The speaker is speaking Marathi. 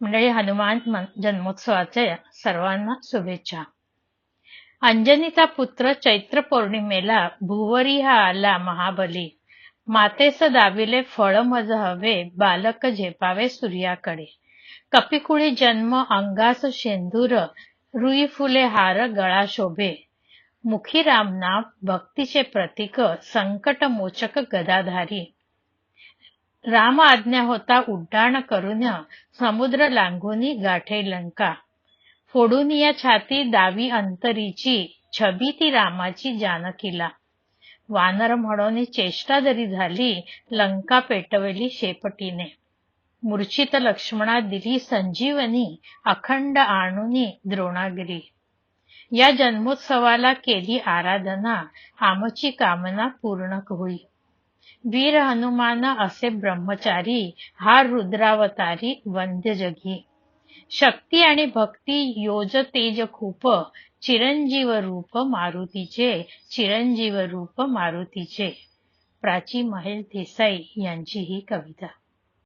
मंडळी, जन्मोत्सवाच्या सर्वांना शुभेच्छा. अंजनीचा पुत्र चैत्र पौर्णिमेला भुवरी हा आला महाबली. मातेस दाविले फळ मज हवे, बालक झेपावे सूर्याकडे. कपिकुळी जन्म अंगास शेंदूर, रुई फुले हार गळा शोभे. मुखी रामनाम भक्तीचे प्रतीक, संकट मोचक गदाधारी. राम आज्ञा होता उड्डाण करून, समुद्र लांघुनी गाठे लंका. फोडून या छाती दावी अंतरीची, छबी ती रामाची जानकीला. वानर म्हणून चेष्टा जरी झाली, लंका पेटवली शेपटीने. मूर्छित लक्ष्मणा दिली संजीवनी, अखंड आणुनी द्रोणागिरी. या जन्मोत्सवाला केली आराधना, आमची कामना पूर्ण होई. वीर हनुमान असे ब्रह्मचारी, हा रुद्रावतारी वंद्य जगी. शक्ती आणि भक्ती योज तेज खूप, चिरंजीव रूप मारुतीचे, चिरंजीव रूप मारुतीचे. प्राची महेश देसाई यांची ही कविता.